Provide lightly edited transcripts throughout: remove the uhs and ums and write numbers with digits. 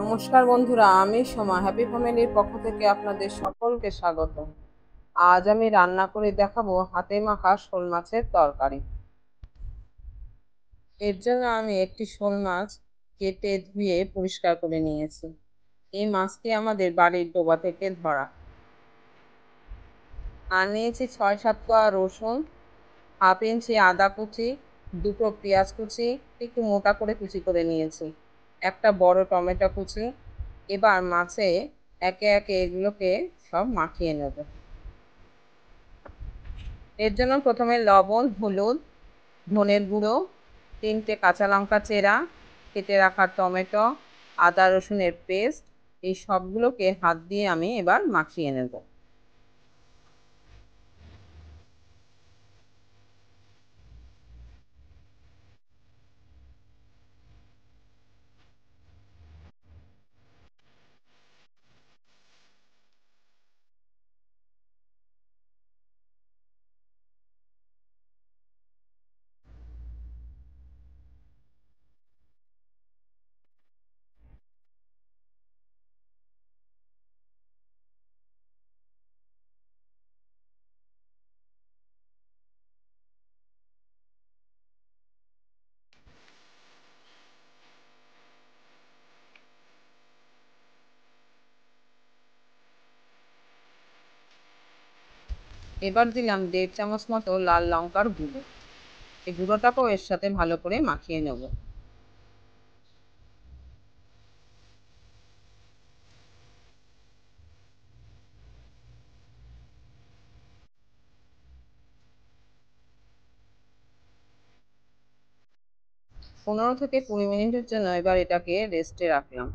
নমস্কার বন্ধুরা, আমি সোমা হ্যাপি ফ্যামিলির পক্ষ থেকে আপনাদের সকলকে স্বাগত। আজ আমি রান্না করে দেখাবো হাতে মাখা শোল মাছের তরকারি। এর জন্য আমি একটি শোল মাছ কেটে ধুয়ে পরিষ্কার করে নিয়েছি। এই মাছটি আমাদের বাড়ির ডোবা থেকে ধরা। আর নিয়েছি 6-7 কোয়া রসুন, হাফ ইঞ্চি আদা কুচি, দুটো পেঁয়াজ কুচি একটু মোটা করে কুচি করে নিয়েছি, একটা বড় টমেটো কুচি। এবার মাছে একে একে এগুলোকে সব মাখিয়ে নেব। এর জন্য প্রথমে লবণ, হলুদ, ধনের গুঁড়ো, 3টে কাঁচা লঙ্কা চেরা, কেটে রাখা টমেটো, আদা রসুনের পেস্ট, এই সবগুলোকে হাত দিয়ে আমি এবার মাখিয়ে নেব। এবার দিলাম 1.5 চামচ মতো লাল লঙ্কার গুঁড়ো। এই গুঁড়োটাকেও এর সাথে ভালো করে মাখিয়ে নেব। পনেরো থেকে 20 মিনিটের জন্য এবার এটাকে রেস্টে রাখলাম।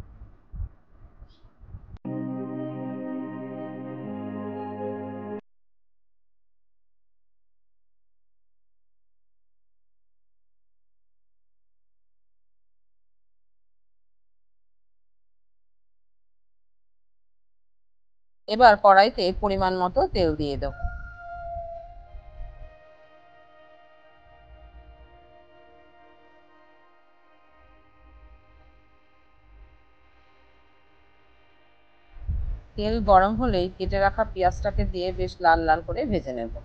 এবার কড়াইতে পরিমাণ মতো তেল দিয়ে দেব। তেল গরম হলেই কেটে রাখা পেঁয়াজটাকে দিয়ে বেশ লাল লাল করে ভেজে নেব।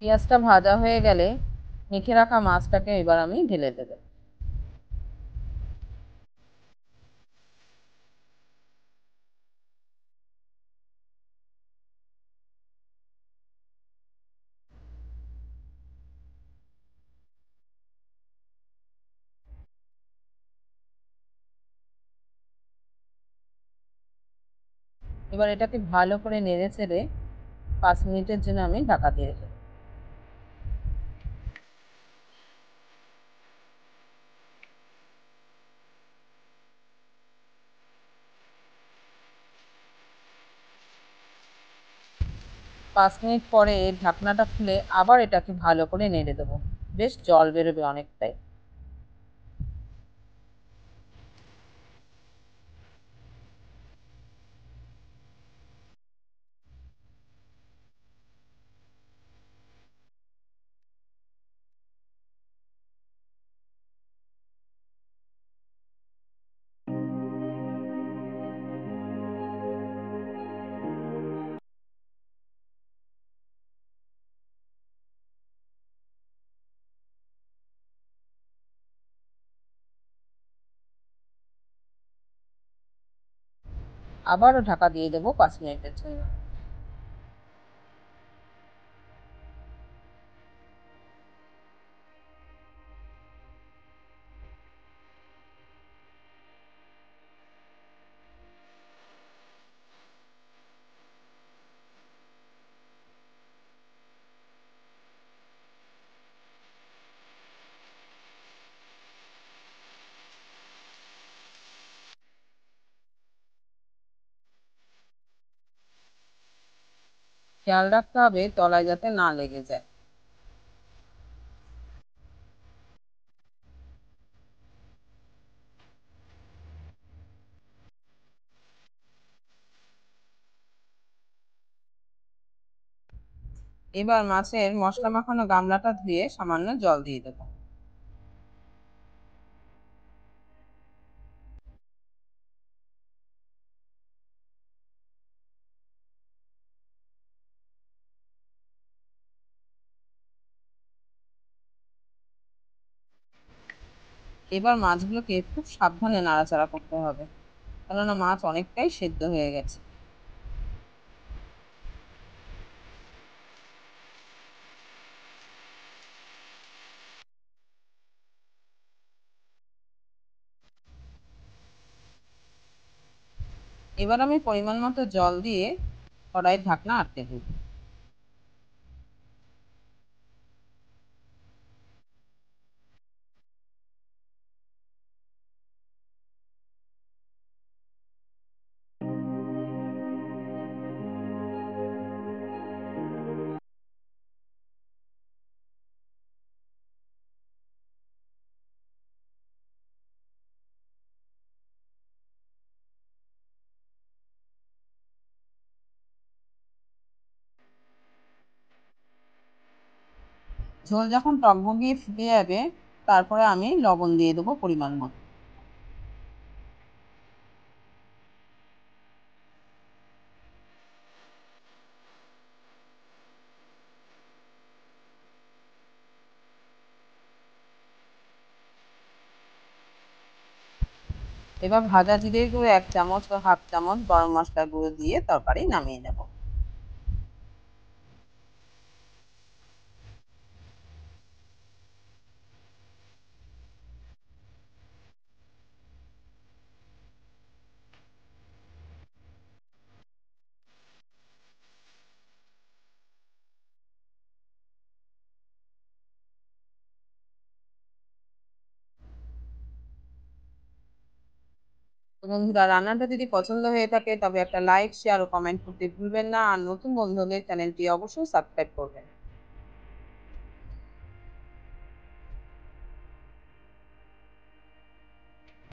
পেঁয়াজটা ভাজা হয়ে গেলে মেখে রাখা মাছটাকে এবার আমি ঢেলে দেব। এবার এটাকে ভালো করে নেড়ে চেড়ে 5 মিনিটের জন্য আমি ঢাকা দিয়ে দেব। পাঁচ মিনিট পরে এর ঢাকনাটা খুলে আবার এটাকে ভালো করে নেড়ে দেবো। বেশ জল বেরোবে অনেকটাই। আবারও ঢাকা দিয়ে দেবো 5 মিনিটের জন্য। খেয়াল রাখতে হবে তলায় যাতে না লেগে যায়। এবার মাছের মশলা মাখানো গামলাটা ধুয়ে সামান্য জল দিয়ে দেবো। এবার মাছগুলোকে খুব সাবধানে নাড়াচাড়া করতে হবে, কেননা মাছ অনেকটাই সেদ্ধ হয়ে গেছে। এবার আমি পরিমাণ মতো জল দিয়ে কড়াইয়ের ঢাকনা আটকে দেব। ঝোল যখন টকবগিয়ে ফুটে যাবে, তারপরে আমি লবণ দিয়ে দেবো পরিমাণ মতো। এবার ভাজা জিরের গুঁড়ো 1 চামচ বা হাফ চামচ, গরম মশলা গুঁড়ো দিয়ে তরকারি নামিয়ে নেব। তো বন্ধুরা, রান্নাটা যদি পছন্দ হয়ে থাকে তবে একটা লাইক, শেয়ার ও কমেন্ট করতে ভুলবেন না। আর নতুন বন্ধু হলে চ্যানেলটি অবশ্যই সাবস্ক্রাইব করবেন।